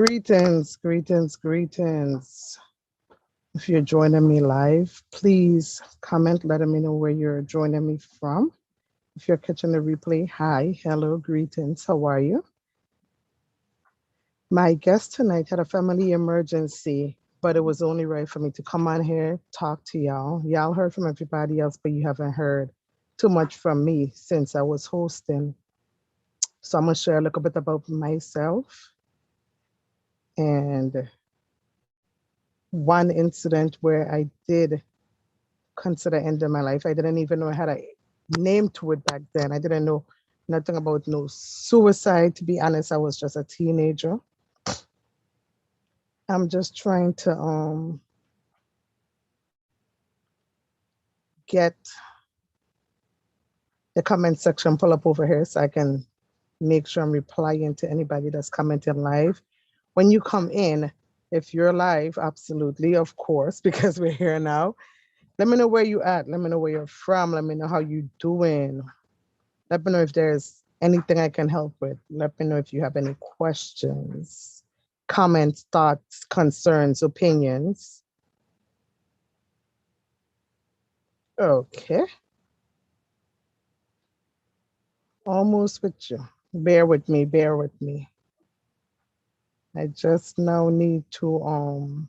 Greetings, greetings, greetings. If you're joining me live, please comment, letting me know where you're joining me from. If you're catching the replay, hi, hello, greetings, how are you? My guest tonight had a family emergency, but it was only right for me to come on here, talk to y'all. Y'all heard from everybody else, but you haven't heard too much from me since I was hosting. So I'm going to share a little bit about myself and one incident where I did consider ending my life. I didn't even know I had a name to it back then. I didn't know nothing about no suicide. To be honest, I was just a teenager. I'm just trying to get the comment section pull up over here so I can make sure I'm replying to anybody that's commenting live. When you come in, if you're live, absolutely, of course, because we're here now. Let me know where you at. Let me know where you're from. Let me know how you doing. Let me know if there's anything I can help with. Let me know if you have any questions, comments, thoughts, concerns, opinions. Okay, almost with you. Bear with me, bear with me. I just now need to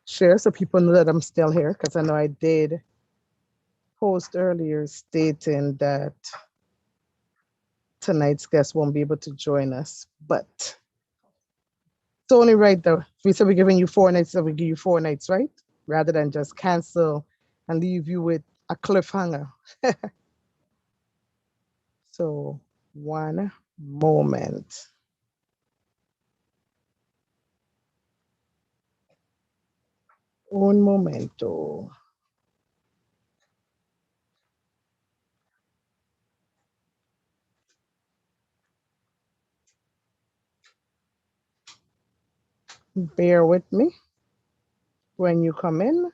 share so people know that I'm still here because I know I did post earlier stating that tonight's guest won't be able to join us, but it's only right though. We said we're giving you 4 nights, so we give you 4 nights, right? Rather than just cancel and leave you with a cliffhanger. So, one moment. Un momento. Bear with me. When you come in,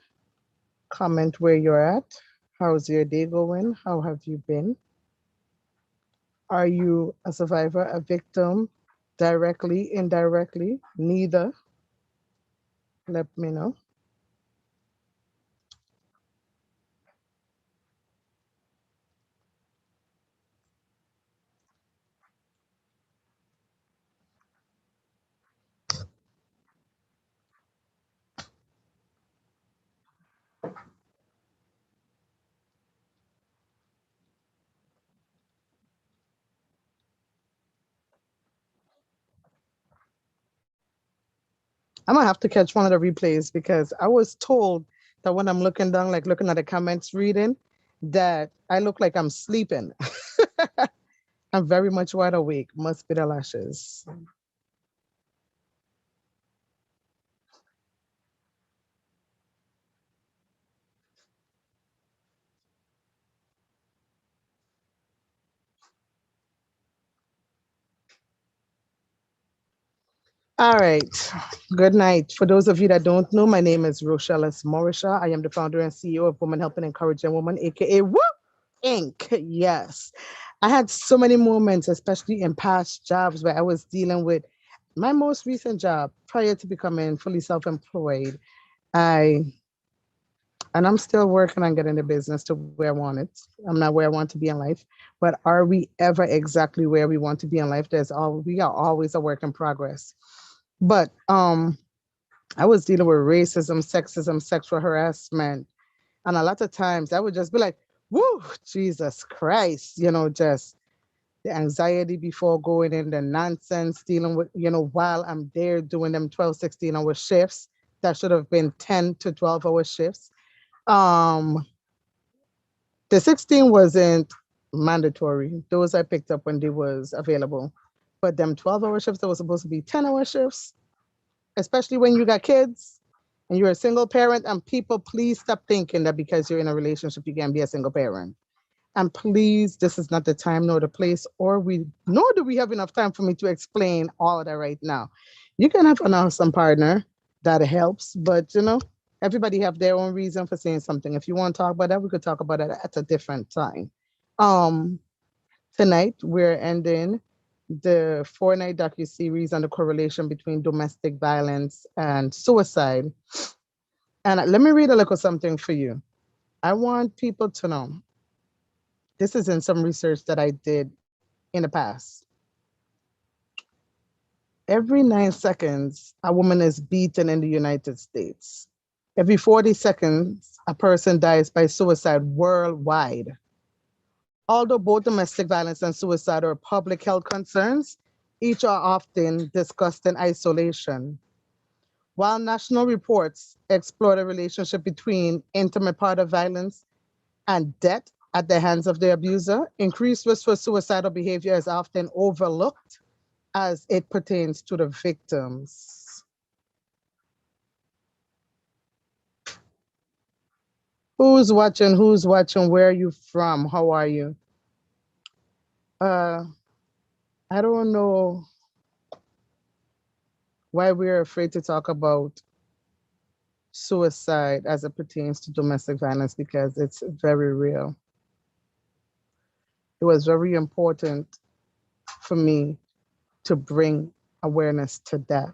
comment where you're at. How's your day going? How have you been? Are you a survivor, a victim, directly, indirectly? Neither. Let me know. I'm gonna have to catch one of the replays because I was told that when I'm looking down, like looking at the comments, reading, that I look like I'm sleeping. I'm very much wide awake. Must be the lashes. All right. Good night. For those of you that don't know, my name is Rochelle Marisha. I am the founder and CEO of Women Helping Encouraging Women, aka Whoop Inc. Yes. I had so many moments, especially in past jobs where I was dealing with my most recent job prior to becoming fully self-employed. I and I'm still working on getting the business to where I want it. I'm not where I want to be in life, but are we ever exactly where we want to be in life? We are always a work in progress. But I was dealing with racism, sexism, sexual harassment, and a lot of times I would just be like, "Woo, Jesus Christ!" Just the anxiety before going in, the nonsense dealing with, while I'm there doing them 12, 16 hour shifts that should have been 10 to 12-hour shifts. Um, the 16 wasn't mandatory. Those I picked up when they was available. But them 12-hour shifts that was supposed to be 10-hour shifts, especially when you got kids and you're a single parent. And people, please stop thinking that because you're in a relationship, you can be a single parent. And please, this is not the time nor the place, nor do we have enough time for me to explain all of that right now. You can have an awesome partner that helps, but everybody have their own reason for saying something. If you want to talk about that, we could talk about it at a different time. Um, Tonight we're ending the 4-night DocuSeries on the correlation between domestic violence and suicide. And let me read a little something for you. I want people to know, this is in some research that I did in the past. Every 9 seconds, a woman is beaten in the United States. Every 40 seconds, a person dies by suicide worldwide. Although both domestic violence and suicide are public health concerns, each are often discussed in isolation. While national reports explore the relationship between intimate partner violence and death at the hands of the abuser, increased risk for suicidal behavior is often overlooked as it pertains to the victims. Who's watching? Who's watching? Where are you from? How are you? Uh, I don't know why we're afraid to talk about suicide as it pertains to domestic violence because it's very real. It was very important for me to bring awareness to that.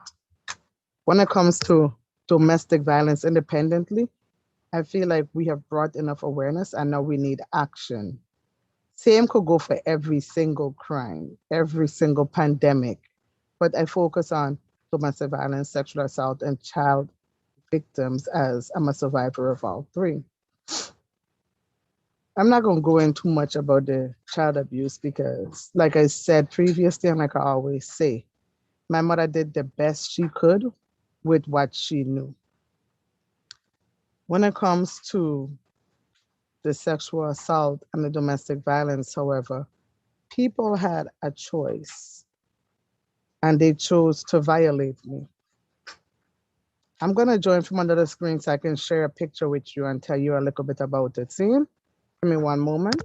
When it comes to domestic violence independently, I feel like we have brought enough awareness and now we need action. Same could go for every single crime, every single pandemic, but I focus on domestic violence, sexual assault, and child victims as I'm a survivor of all three. I'm not going to go into much about the child abuse because, like I said previously, and like I always say, my mother did the best she could with what she knew. When it comes to the sexual assault and the domestic violence, however, people had a choice and they chose to violate me. I'm going to join from another screen so I can share a picture with you and tell you a little bit about it. See? Give me one moment.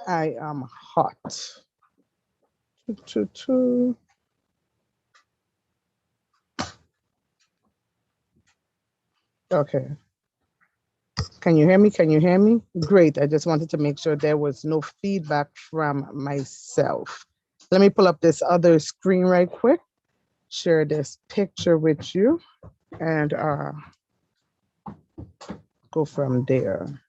I am hot. Choo, choo, choo. Okay. Can you hear me? Can you hear me? Great. I just wanted to make sure there was no feedback from myself. Let me pull up this other screen right quick, share this picture with you, and go from there.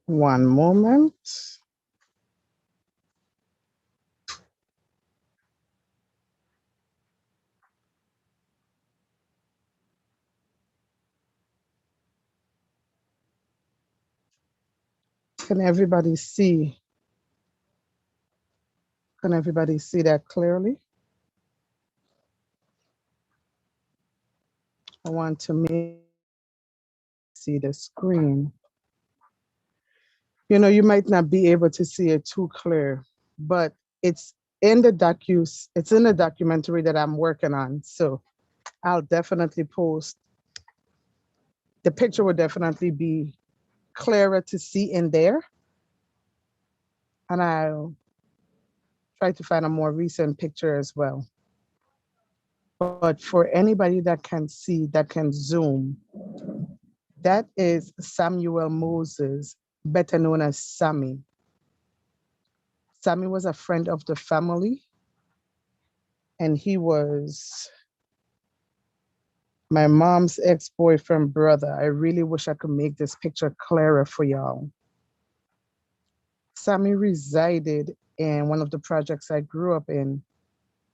One moment. Can everybody see? Can everybody see that clearly? I want to make see the screen. You might not be able to see it too clear, but it's it's in the documentary that I'm working on. So I'll definitely post. The picture will definitely be clearer to see in there. And I'll try to find a more recent picture as well. But for anybody that can see, that can zoom, that is Samuel Moses, better known as Sammy. Sammy was a friend of the family, and he was my mom's ex-boyfriend brother. I really wish I could make this picture clearer for y'all. Sammy resided in one of the projects I grew up in,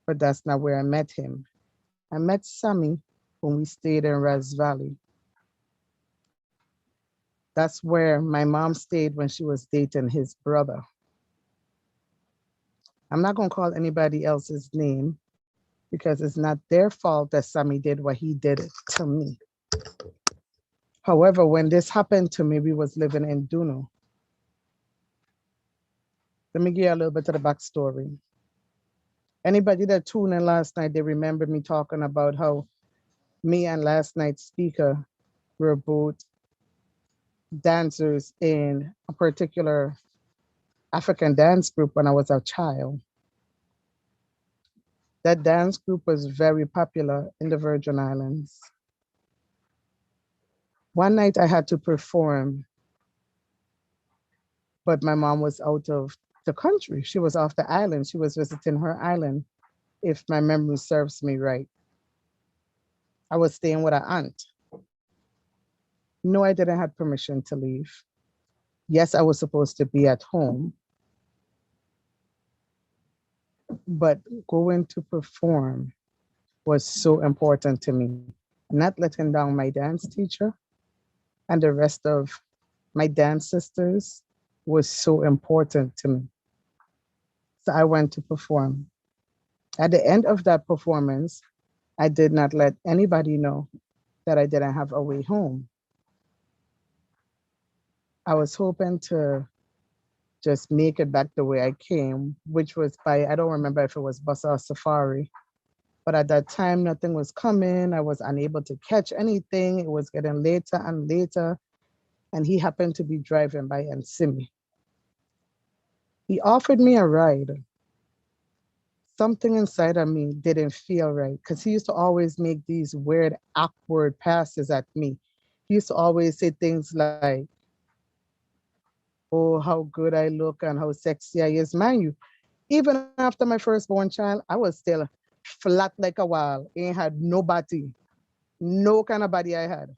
but that's not where I met him. I met Sammy when we stayed in Raz Valley. That's where my mom stayed when she was dating his brother. I'm not going to call anybody else's name because it's not their fault that Sammy did what he did to me. However, when this happened to me, we was living in Duno. Let me give you a little bit of the backstory. Anybody that tuned in last night, they remember me talking about how me and last night's speaker were both dancers in a particular African dance group when I was a child. That dance group was very popular in the Virgin Islands. One night I had to perform, but my mom was out of the country. She was off the island. She was visiting her island, if my memory serves me right. I was staying with her aunt. No, I didn't have permission to leave. Yes, I was supposed to be at home, but going to perform was so important to me. Not letting down my dance teacher and the rest of my dance sisters was so important to me. So I went to perform. At the end of that performance, I did not let anybody know that I didn't have a way home. I was hoping to just make it back the way I came, which was by, I don't remember if it was bus or safari, but at that time, nothing was coming. I was unable to catch anything. It was getting later and later. And he happened to be driving by and see me. He offered me a ride. Something inside of me didn't feel right because he used to always make these weird, awkward passes at me. He used to always say things like, oh, how good I look and how sexy I is. Mind you, even after my firstborn child, I was still flat like a wall. Ain't had no body, no kind of body I had.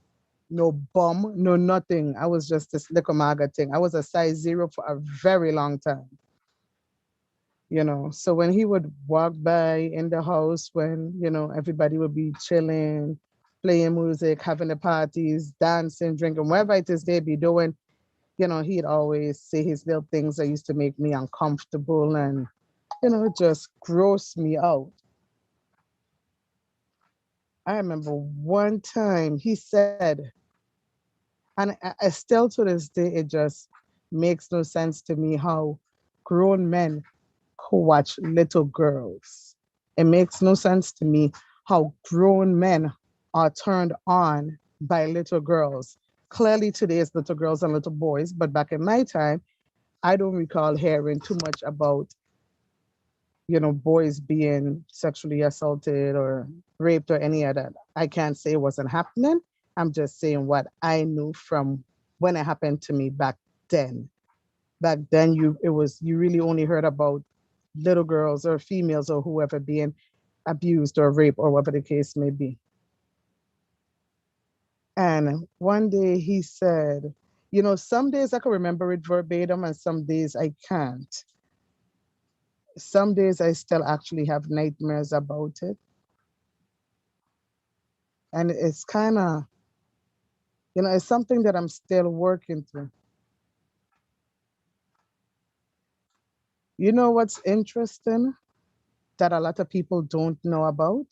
No bum, no nothing. I was just this little maga thing. I was a size zero for a very long time. So when he would walk by in the house, when everybody would be chilling, playing music, having the parties, dancing, drinking, whatever it is they be doing, he'd always say his little things that used to make me uncomfortable and just gross me out. I remember one time he said, and still to this day, it just makes no sense to me how grown men who watch little girls. It makes no sense to me how grown men are turned on by little girls. Clearly, today's little girls and little boys, but back in my time, I don't recall hearing too much about, boys being sexually assaulted or raped or any of that. I can't say it wasn't happening. I'm just saying what I knew from when it happened to me back then. Back then, you really only heard about little girls or females or whoever being abused or raped or whatever the case may be. And one day he said, some days I can remember it verbatim and some days I can't. Some days I still actually have nightmares about it. And it's kind of, it's something that I'm still working through. You know what's interesting that a lot of people don't know about?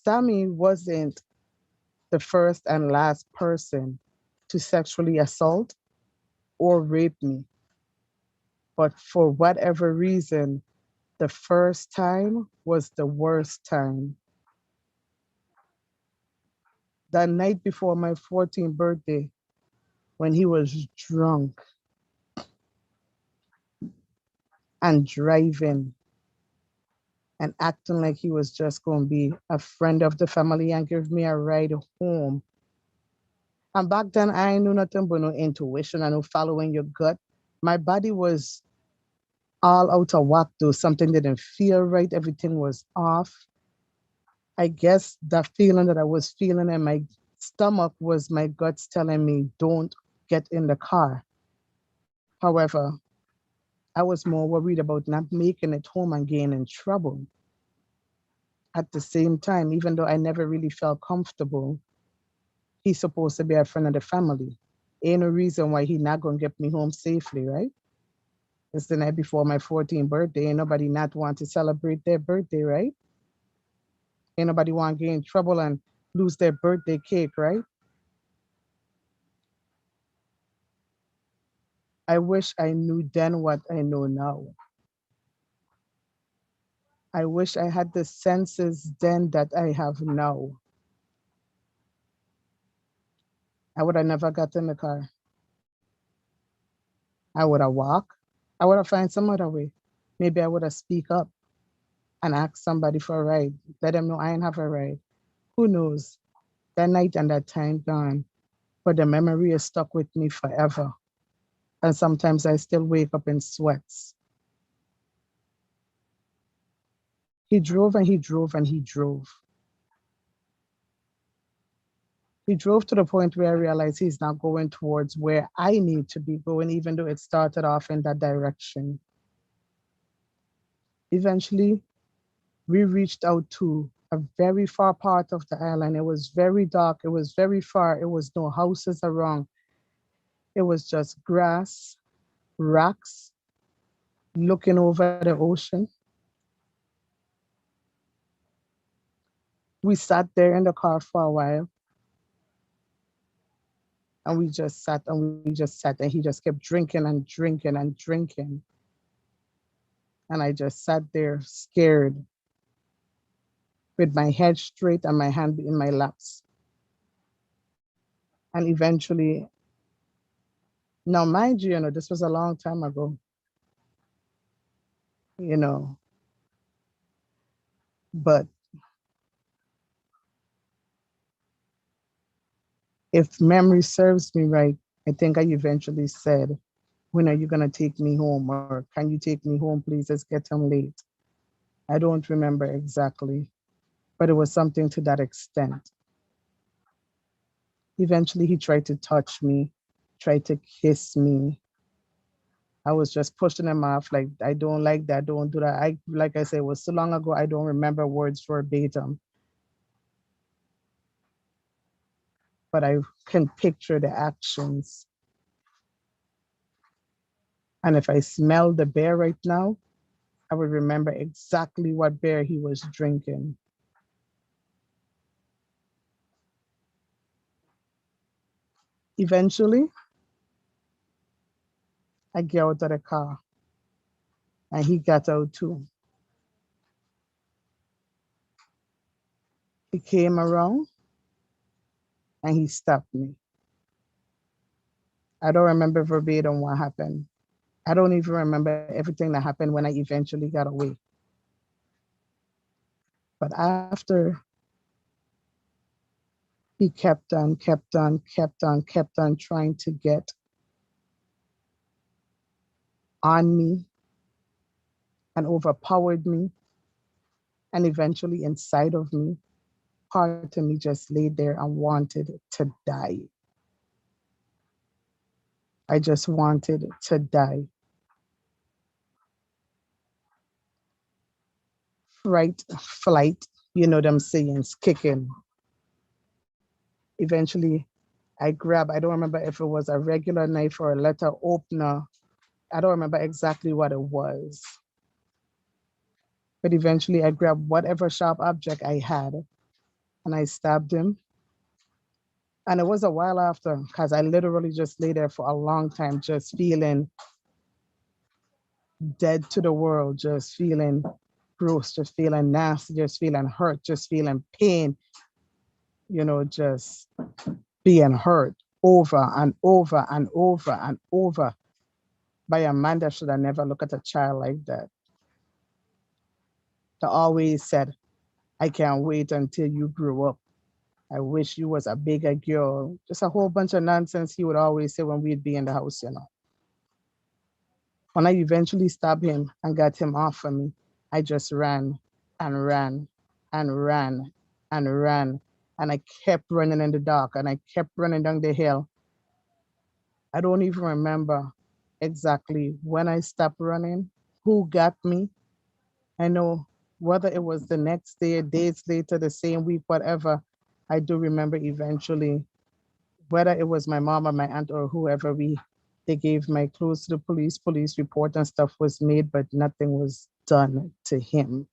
Sammy wasn't the first and last person to sexually assault or rape me. But for whatever reason, the first time was the worst time. That night before my 14th birthday, when he was drunk and driving and acting like he was just going to be a friend of the family and give me a ride home. And back then, I knew nothing but no intuition and no following your gut. My body was all out of whack, though. Something didn't feel right. Everything was off. I guess that feeling that I was feeling in my stomach was my guts telling me, don't get in the car. However, I was more worried about not making it home and getting in trouble. At the same time, even though I never really felt comfortable, he's supposed to be a friend of the family. Ain't no reason why he not gonna get me home safely, right? It's the night before my 14th birthday. Ain't nobody not want to celebrate their birthday, right? Ain't nobody want to get in trouble and lose their birthday cake, right? I wish I knew then what I know now. I wish I had the senses then that I have now. I would have never got in the car. I would have walked. I would have found some other way. Maybe I would have speak up and ask somebody for a ride. Let them know I ain't have a ride. Who knows? That night and that time gone, but the memory is stuck with me forever. And sometimes I still wake up in sweats. He drove and he drove and he drove. He drove to the point where I realized he's not going towards where I need to be going, even though it started off in that direction. Eventually, we reached out to a very far part of the island. It was very dark. It was very far. It was no houses around. It was just grass, rocks, looking over the ocean. We sat there in the car for a while and we just sat and we just sat and he just kept drinking and drinking and drinking. And I just sat there scared with my head straight and my hand in my laps. And eventually, now mind you, this was a long time ago, you know, but if memory serves me right, I think I eventually said, when are you going to take me home? Or can you take me home, please? It's getting late. I don't remember exactly, but it was something to that extent. Eventually, he tried to touch me, tried to kiss me. I was just pushing him off, like, I don't like that, don't do that. Like I said, it was so long ago, I don't remember words verbatim, but I can picture the actions. And if I smell the beer right now, I would remember exactly what beer he was drinking. Eventually, I get out of the car and he got out too. He came around and he stopped me. I don't remember verbatim what happened. I don't even remember everything that happened when I eventually got away. But after he kept on trying to get on me and overpowered me, and eventually inside of me, part of me just laid there and wanted to die. I just wanted to die. Fright, flight, them sayings kicking. Eventually, I don't remember if it was a regular knife or a letter opener. I don't remember exactly what it was. But eventually, I grabbed whatever sharp object I had and I stabbed him. And it was a while after, because I literally just lay there for a long time, just feeling dead to the world, just feeling gross, just feeling nasty, just feeling hurt, just feeling pain, just being hurt over and over and over and over by a man that should have never looked at a child like that. That always said, I can't wait until you grow up. I wish you was a bigger girl. Just a whole bunch of nonsense he would always say when we'd be in the house. When I eventually stabbed him and got him off of me, I just ran and ran and ran and ran. And I kept running in the dark and I kept running down the hill. I don't even remember exactly when I stopped running, who got me. I know whether it was the next day, days later, the same week, whatever, I do remember eventually, whether it was my mom or my aunt or whoever, they gave my clothes to the police report and stuff was made, but nothing was done to him.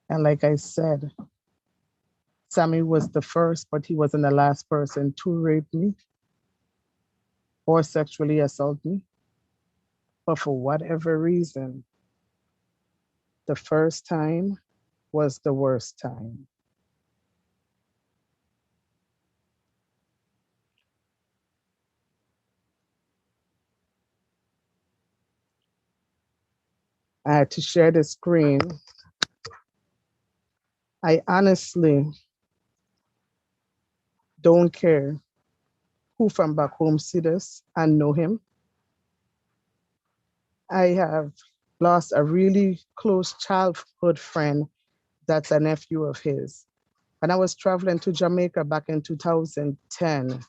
And like I said, Sammy was the first, but he wasn't the last person to rape me or sexually assault me. But for whatever reason, the first time was the worst time. I had to share the screen I honestly don't care who from back home see this and know him. I have lost a really close childhood friend that's a nephew of his. And I was traveling to Jamaica back in 2010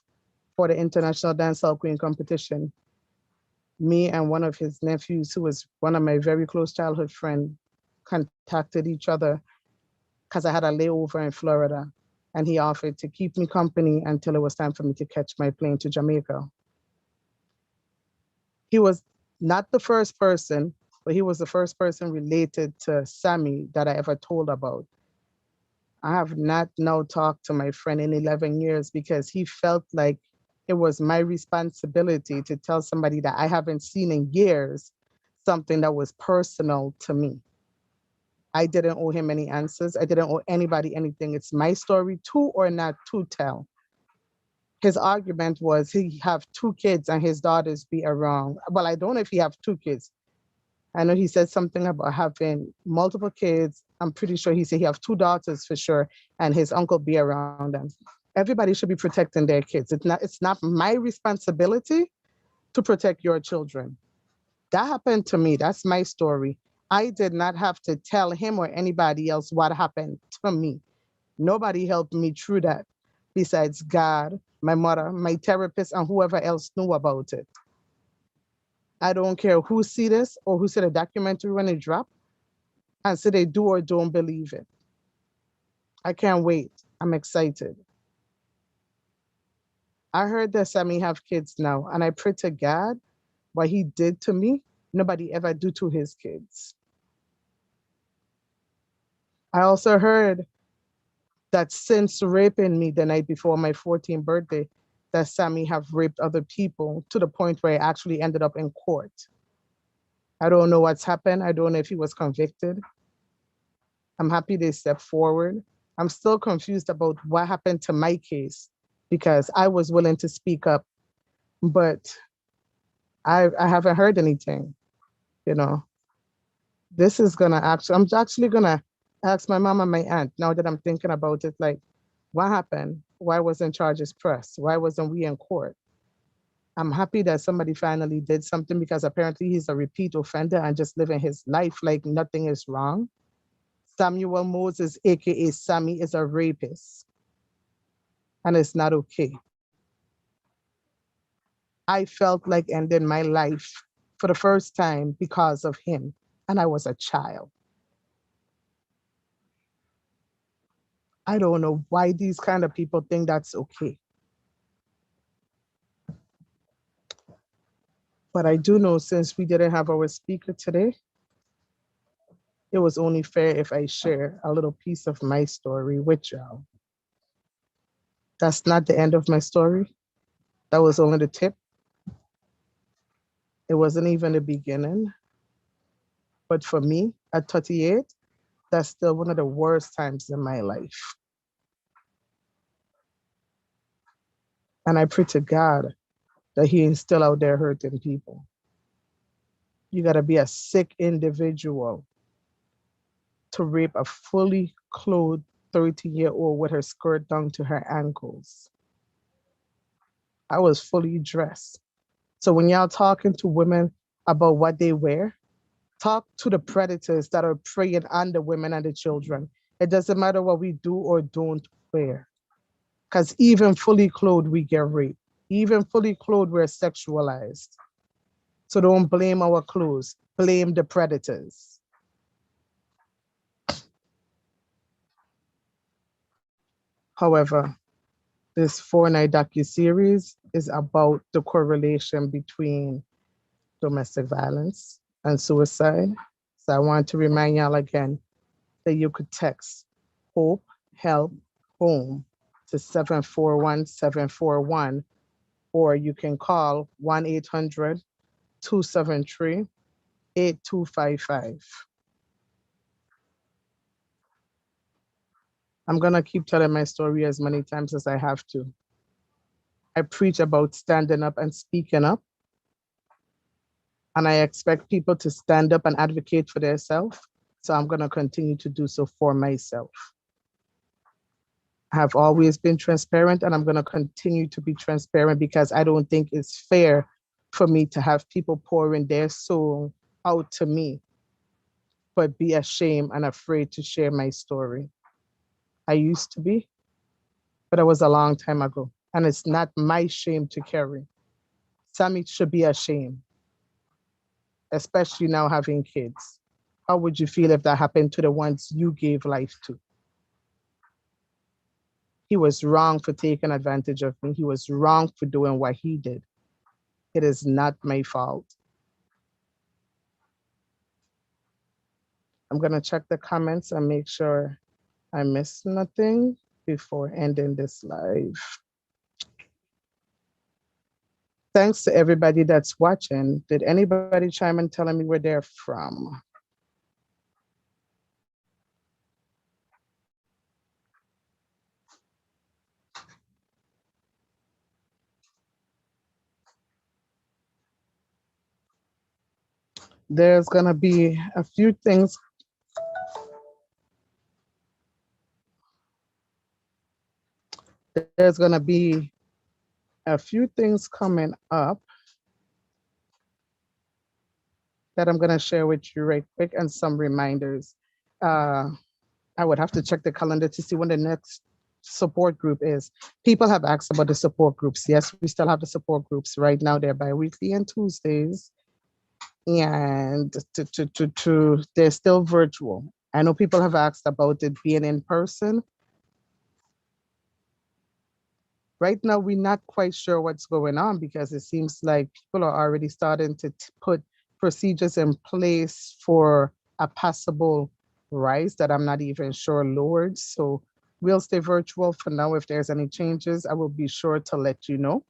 for the International Dancehall Queen competition. Me and one of his nephews, who was one of my very close childhood friend, contacted each other because I had a layover in Florida. And he offered to keep me company until it was time for me to catch my plane to Jamaica. He was not the first person, but he was the first person related to Sammy that I ever told about. I have not now talked to my friend in 11 years because he felt like it was my responsibility to tell somebody that I haven't seen in years something that was personal to me. I didn't owe him any answers. I didn't owe anybody anything. It's my story to or not to tell. His argument was he have two kids and his daughters be around. Well, I don't know if he have two kids. I know he said something about having multiple kids. I'm pretty sure he said he have two daughters for sure, and his uncle be around them. Everybody should be protecting their kids. It's not my responsibility to protect your children. That happened to me. That's my story. I did not have to tell him or anybody else what happened to me. Nobody helped me through that besides God, my mother, my therapist, and whoever else knew about it. I don't care who see this or who see the documentary when it dropped and say they do or don't believe it. I can't wait. I'm excited. I heard that Sammy have kids now, and I pray to God what he did to me, nobody ever do to his kids. I also heard that since raping me the night before my 14th birthday, that Sammy have raped other people to the point where he actually ended up in court. I don't know what's happened. I don't know if he was convicted. I'm happy they stepped forward. I'm still confused about what happened to my case because I was willing to speak up, but I haven't heard anything, you know. This is gonna actually, I'm actually gonna ask my mom and my aunt now that I'm thinking about it, like, what happened? Why wasn't charges pressed? Why wasn't we in court? I'm happy that somebody finally did something because apparently he's a repeat offender and just living his life like nothing is wrong. Samuel Moses, aka Sammy, is a rapist, and it's not okay. I felt like ending my life for the first time because of him, and I was a child. I don't know why these kind of people think that's okay. But I do know since we didn't have our speaker today, it was only fair if I share a little piece of my story with y'all. That's not the end of my story. That was only the tip. It wasn't even the beginning. But for me, at 38, that's still one of the worst times in my life. And I pray to God that He is still out there hurting people. You got to be a sick individual to rape a fully clothed 30-year-old with her skirt down to her ankles. I was fully dressed. So when y'all talking to women about what they wear, talk to the predators that are preying on the women and the children. It doesn't matter what we do or don't wear. Because even fully clothed, we get raped. Even fully clothed, we're sexualized. So don't blame our clothes, blame the predators. However, this 4-night docu-series is about the correlation between domestic violence and suicide. So I want to remind y'all again that you could text HOPE, HELP, HOME to 741-741, or you can call 1-800-273-8255. I'm going to keep telling my story as many times as I have to. I preach about standing up and speaking up, and I expect people to stand up and advocate for themselves. So I'm going to continue to do so for myself. I have always been transparent and I'm going to continue to be transparent because I don't think it's fair for me to have people pouring their soul out to me, but be ashamed and afraid to share my story. I used to be, but it was a long time ago. And it's not my shame to carry. Sammy should be ashamed, especially now having kids. How would you feel if that happened to the ones you gave life to? He was wrong for taking advantage of me. He was wrong for doing what he did. It is not my fault. I'm going to check the comments and make sure I missed nothing before ending this live. Thanks to everybody that's watching. Did anybody chime in telling me where they're from? There's going to be a few things. There's going to be a few things coming up that I'm going to share with you right quick and some reminders. I would have to check the calendar to see when the next support group is. People have asked about the support groups. Yes, we still have the support groups. Right now, they're bi-weekly and Tuesdays. And they're still virtual. I know people have asked about it being in person. Right now, we're not quite sure what's going on because it seems like people are already starting to put procedures in place for a possible rise that I'm not even sure lowered. So we'll stay virtual for now. If there's any changes, I will be sure to let you know.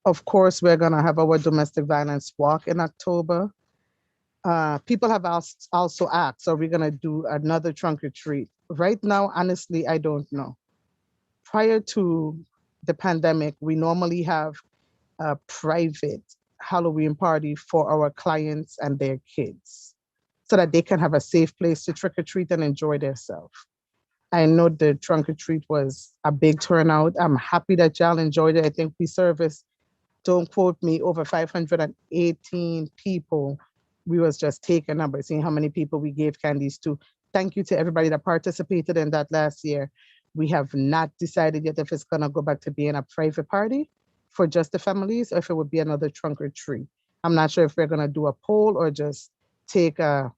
Of course, we're going to have our domestic violence walk in October. People have also asked, are we going to do another trunk or treat? Right now, honestly, I don't know. Prior to the pandemic, we normally have a private Halloween party for our clients and their kids so that they can have a safe place to trick or treat and enjoy themselves. I know the trunk or treat was a big turnout. I'm happy that y'all enjoyed it. I think we serviced, don't quote me, over 518 people. We was just taking numbers, seeing how many people we gave candies to. Thank you to everybody that participated in that last year. We have not decided yet if it's gonna go back to being a private party for just the families or if it would be another trunk or treat. I'm not sure if we're gonna do a poll or just take a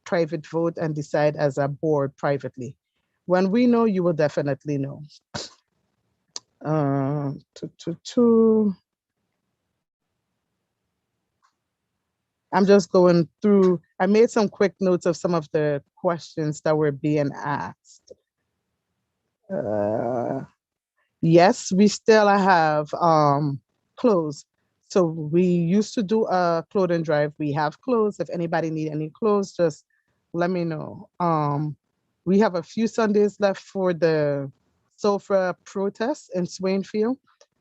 private vote and decide as a board privately. When we know, you will definitely know. Uh, I'm just going through, I made some quick notes of some of the questions that were being asked. Yes, we still have clothes. So we used to do a clothing drive. We have clothes. If anybody need any clothes, just let me know. We have a few Sundays left for the SOFRA protest in Swainfield.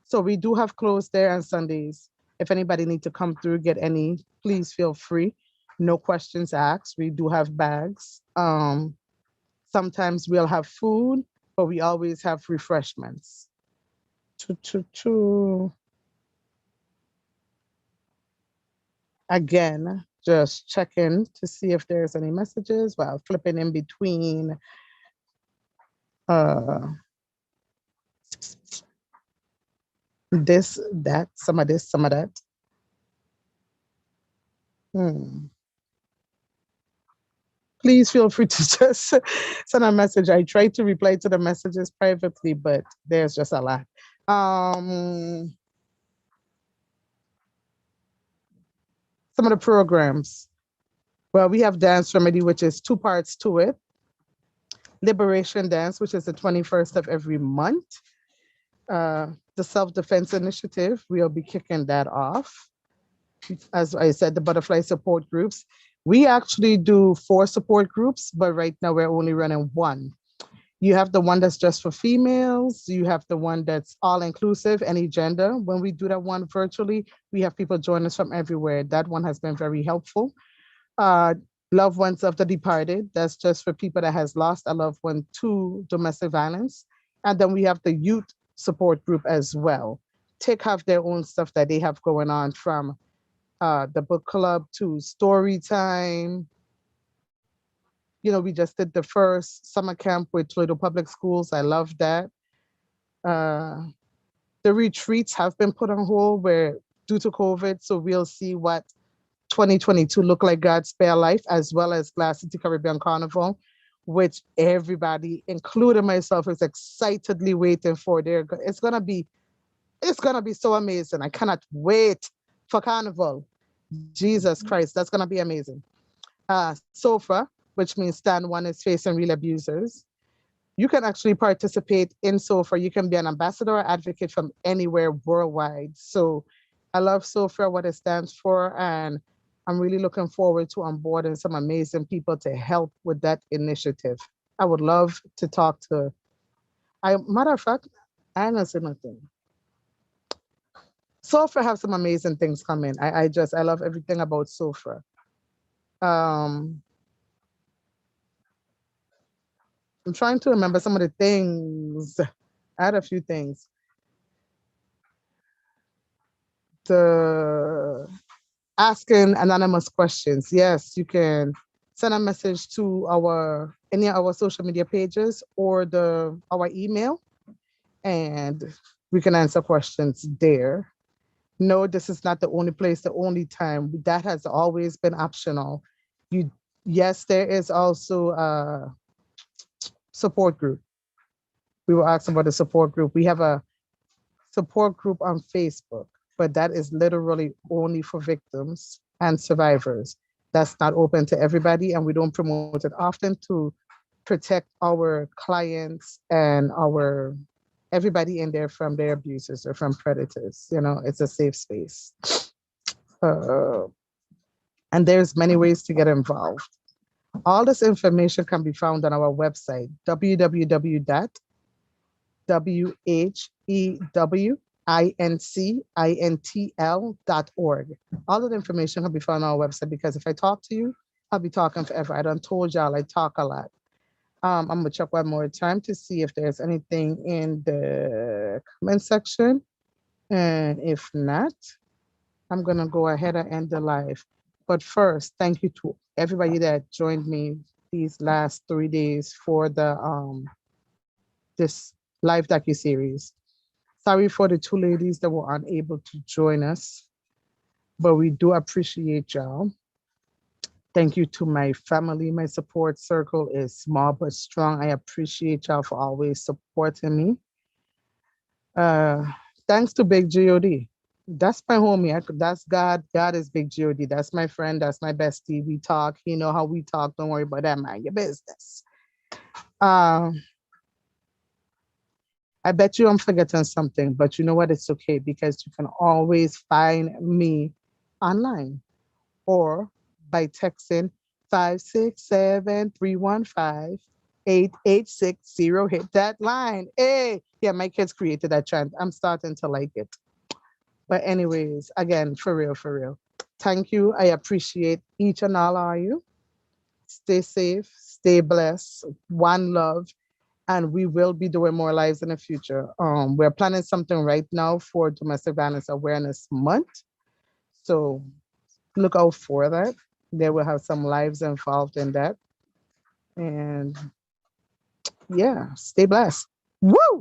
So we do have clothes there on Sundays. If anybody need to come through, get any, please feel free. No questions asked. We do have bags. Sometimes we'll have food, but we always have refreshments. Again, just checking to see if there's any messages while flipping in between this, that, some of this, some of that. Please feel free to just send a message. I try to reply to the messages privately, but there's just a lot. Some of the programs. Well, we have Dance Remedy, which is 2 parts to it. Liberation Dance, which is the 21st of every month. The Self-Defense Initiative, we'll be kicking that off. As I said, the butterfly support groups. We actually do 4 support groups, but right now we're only running 1. You have the one that's just for females. You have the one that's all inclusive, any gender. When we do that one virtually, we have people join us from everywhere. That one has been very helpful. Loved ones of the departed. That's just for people that has lost a loved one to domestic violence. And then we have the youth support group as well. Take have their own stuff that they have going on, from the book club to story time. We just did the first summer camp with Toledo Public Schools. I love that. Uh, the retreats have been put on hold where due to COVID, so we'll see what 2022 look like, God's Spare Life, as well as Glass City Caribbean Carnival, which everybody, including myself, is excitedly waiting for. It's gonna be so amazing. I cannot wait for Carnival. Jesus Christ, that's gonna be amazing. SOFA, which means Stand One is Facing Real Abusers. You can actually participate in SOFA. You can be an ambassador or advocate from anywhere worldwide. So I love SOFA, what it stands for, and I'm really looking forward to onboarding some amazing people to help with that initiative. I would love to talk to. Matter of fact, I don't say nothing. SOFA have some amazing things coming. I love everything about SOFA. Um, I'm trying to remember some of the things. I had a few things. The asking anonymous questions. Yes, you can send a message to any of our social media pages or our email, and we can answer questions there. No, this is not the only place, the only time. That has always been optional. You Yes, there is also a support group. We were asking about the support group. We have a support group on Facebook, but that is literally only for victims and survivors. That's not open to everybody, and we don't promote it often to protect our clients and our everybody in there from their abusers or from predators. It's a safe space. Uh, and there's many ways to get involved. All this information can be found on our website, www.whewinCintl.org. All of the information can be found on our website, because if I talk to you, I'll be talking forever. I done told y'all I talk a lot. I'm gonna check one more time to see if there's anything in the comment section. And if not, I'm gonna go ahead and end the live. But first, thank you to everybody that joined me these last 3 days for this live docu-series. Sorry for the two ladies that were unable to join us, but we do appreciate y'all. Thank you to my family. My support circle is small but strong. I appreciate y'all for always supporting me. Uh, Thanks to Big God. That's my homie. That's God. God is Big God. That's my friend. That's my bestie. We talk. You know how we talk. Don't worry about that. Mind your business. Um, I bet you I'm forgetting something, but you know what? It's okay, because you can always find me online or by texting 567-315-8860. Hit that line. Hey, yeah, my kids created that chant. I'm starting to like it. But anyways, again, for real, for real. Thank you. I appreciate each and all of you. Stay safe, stay blessed, one love, and we will be doing more lives in the future. We're planning something right now for Domestic Violence Awareness Month. So look out for that. They will have some lives involved in that. And yeah, stay blessed. Woo!